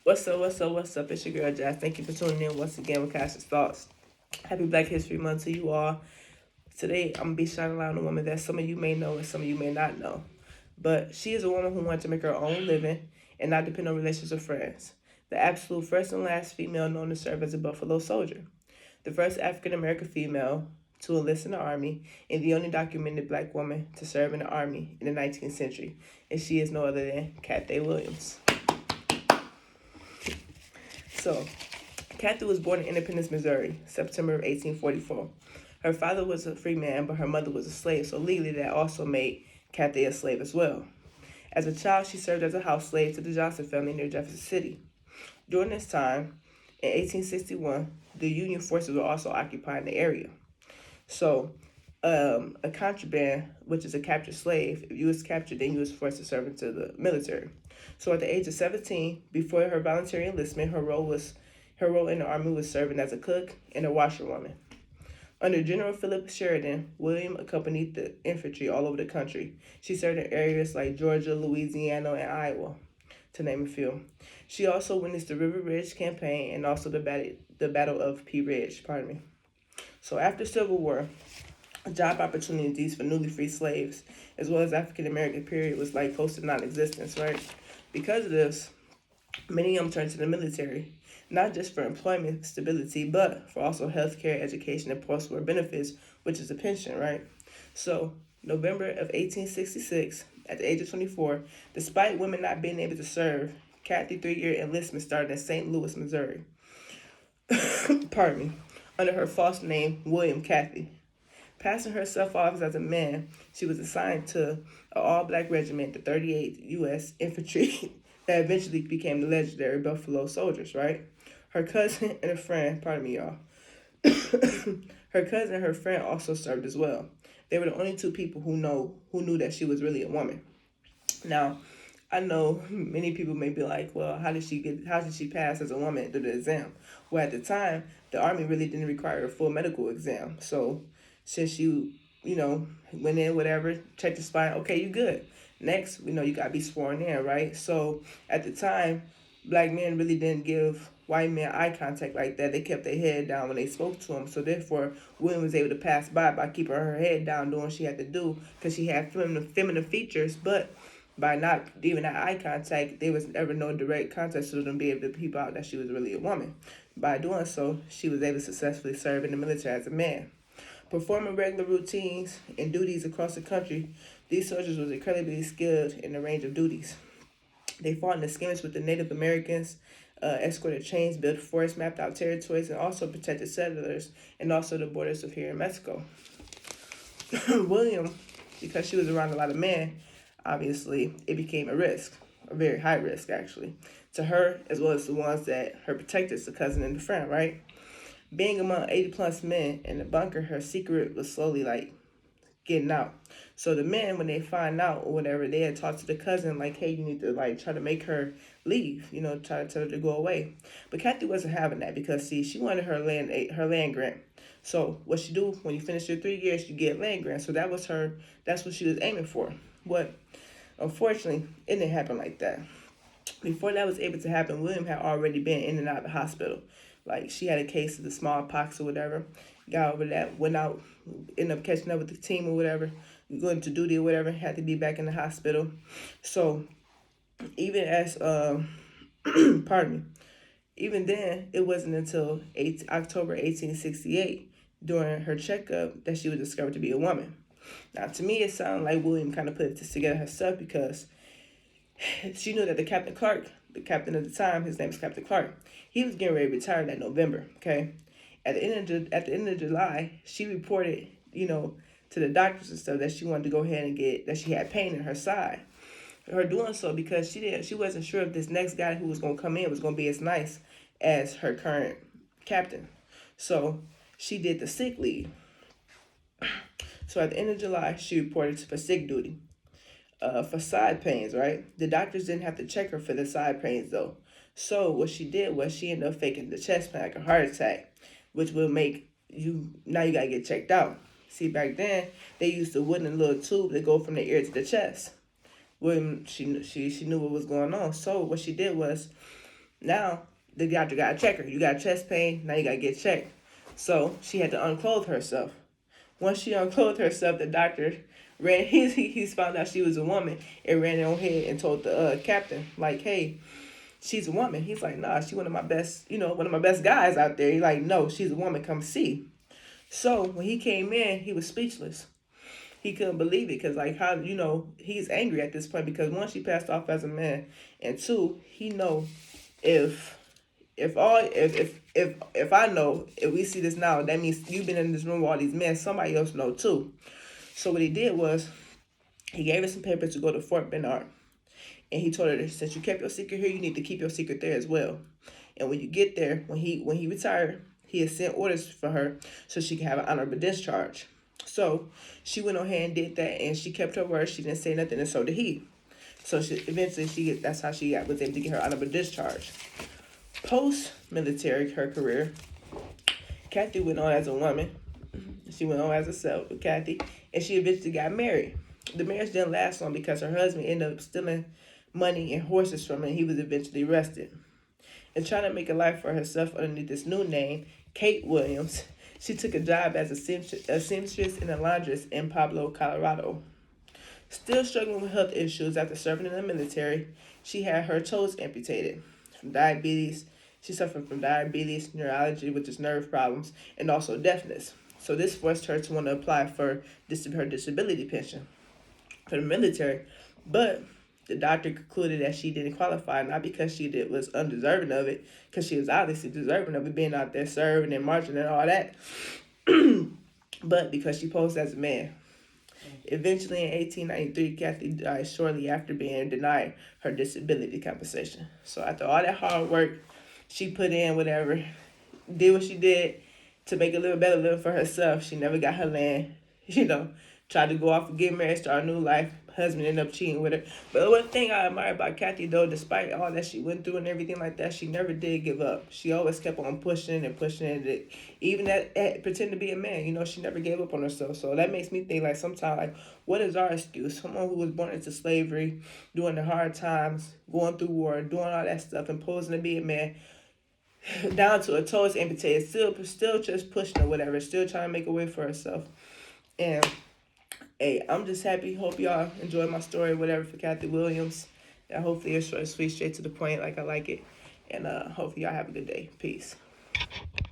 What's up? It's your girl Jazz. Thank you for tuning in once again with Cash's Thoughts. Happy Black History Month to you all. Today, I'm going to be shining light on a woman that some of you may know and some of you may not know. But she is a woman who wanted to make her own living and not depend on relationships or friends. The absolute first and last female known to serve as a Buffalo Soldier. The first African American female to enlist in the Army and the only documented black woman to serve in the Army in the 19th century. And she is no other than Cathay Williams. So, Cathay was born in Independence, Missouri, September of 1844. Her father was a free man, but her mother was a slave, so legally that also made Cathay a slave as well. As a child, she served as a house slave to the Johnson family near Jefferson City. During this time, in 1861, the Union forces were also occupying the area. So, a contraband, which is a captured slave, if you was captured, then you was forced to serve into the military. So at the age of 17, before her voluntary enlistment, her role in the Army was serving as a cook and a washerwoman. Under General Philip Sheridan, William accompanied the infantry all over the country. She served in areas like Georgia, Louisiana, and Iowa, to name a few. She also witnessed the River Ridge campaign and also the Battle of Pea Ridge. So after Civil War, job opportunities for newly freed slaves, as well as African American period, was like close to non-existence, right? Because of this, many of them turned to the military, not just for employment stability, but for also healthcare, education, and post-war benefits, which is a pension, right? So, November of 1866, at the age of 24, despite women not being able to serve, Cathay 3-year enlistment started in St. Louis, Missouri. Under her false name, William Cathay. Passing herself off as a man, she was assigned to an all-black regiment, the 38th U.S. Infantry, that eventually became the legendary Buffalo Soldiers, right? Her cousin and a friend, pardon me, y'all. Her cousin and her friend also served as well. They were the only two people who knew that she was really a woman. Now, I know many people may be like, well, how did she pass as a woman through the exam? Well, at the time, the Army really didn't require a full medical exam. So since you went in, whatever, checked the spine, okay, you good. Next, you got to be sworn in, right? So at the time, black men really didn't give white men eye contact like that. They kept their head down when they spoke to them. So therefore, William was able to pass by keeping her head down, doing what she had to do, because she had feminine features, but by not even that eye contact, there was ever no direct contact, so them be able to peep out that she was really a woman. By doing so, she was able to successfully serve in the military as a man. Performing regular routines and duties across the country, these soldiers was incredibly skilled in a range of duties. They fought in the skirmish with the Native Americans, escorted trains, built forts, mapped out territories, and also protected settlers and also the borders of here in Mexico. William, because she was around a lot of men, obviously it became a risk, a very high risk actually, to her as well as the ones that her protectors, the cousin and the friend, right? Being among 80 plus men in the bunker, her secret was slowly getting out. So the men, when they find out or whatever, they had talked to the cousin like, hey, you need to try to make her leave, try to tell her to go away. But Kathy wasn't having that because see, she wanted her land grant. So what she do when you finish your 3 years, you get land grant. So that's what she was aiming for. But unfortunately, it didn't happen like that. Before that was able to happen, William had already been in and out of the hospital. Like she had a case of the smallpox or whatever, got over that, went out, ended up catching up with the team or whatever, going to duty or whatever, had to be back in the hospital. So even as pardon me, even then it wasn't until October 1868 during her checkup that she was discovered to be a woman. Now to me it sounded like William kind of put this together herself because she knew that the captain at the time, his name is Captain Clark, he was getting ready to retire that November. Okay, at the end of July, she reported, to the doctors and stuff that she wanted to go ahead and that she had pain in her side. Her doing so because she wasn't sure if this next guy who was going to come in was going to be as nice as her current captain. So she did the sick leave. So at the end of July, she reported for sick duty. For side pains, right? The doctors didn't have to check her for the side pains though. So what she did was she ended up faking the chest pain like a heart attack, which will make you gotta get checked out. See, back then they used the wooden little tube that go from the ear to the chest. Well, she knew what was going on. So what she did was Now the doctor got to check her. You got chest pain. Now you got to get checked. So she had to unclothe herself. Once she unclothed herself, the doctor ran. He's found out she was a woman and ran on ahead and told the captain, like, hey, she's a woman. He's like, nah, she one of my best, one of my best guys out there. He's like, no, she's a woman. Come see. So when he came in, he was speechless. He couldn't believe it because, like, how, he's angry at this point because one, she passed off as a man, and two, he know if if I know, if we see this now, that means you've been in this room with all these men. Somebody else know too. So what he did was he gave her some papers to go to Fort Bernard, and he told her, since you kept your secret here, you need to keep your secret there as well. And when you get there, when he retired, he had sent orders for her so she could have an honorable discharge. So she went on ahead and did that, and she kept her word. She didn't say nothing, and so did he. So that's how she was able to get her honorable discharge. Post-military, her career, Cathay went on as a woman. She went on as herself with Cathay, and she eventually got married. The marriage didn't last long because her husband ended up stealing money and horses from her, and he was eventually arrested. And trying to make a life for herself underneath this new name, Kate Williams, she took a job as a seamstress and a laundress in Pueblo, Colorado. Still struggling with health issues after serving in the military, she had her toes amputated from diabetes. She suffered from diabetes, neurology, which is nerve problems, and also deafness. So this forced her to want to apply for her disability pension for the military. But the doctor concluded that she didn't qualify, not because she was undeserving of it, because she was obviously deserving of it, being out there serving and marching and all that, but because she posed as a man. Eventually, in 1893, Cathay died shortly after being denied her disability compensation. So after all that hard work, she put in whatever, did what she did to make a little better living for herself. She never got her land, tried to go off and get married, start a new life. Husband ended up cheating with her. But one thing I admire about Cathay, though, despite all that she went through and everything like that, she never did give up. She always kept on pushing and pushing, and even at pretending to be a man, she never gave up on herself. So that makes me think, like, sometimes, like, what is our excuse? Someone who was born into slavery, doing the hard times, going through war, doing all that stuff, and posing to be a man, down to her toes amputated, still just pushing or whatever, still trying to make a way for herself. And hey, I'm just happy. Hope y'all enjoyed my story, whatever, for Cathay Williams. And hopefully it's short, sweet, straight to the point like I like it. And hopefully y'all have a good day. Peace.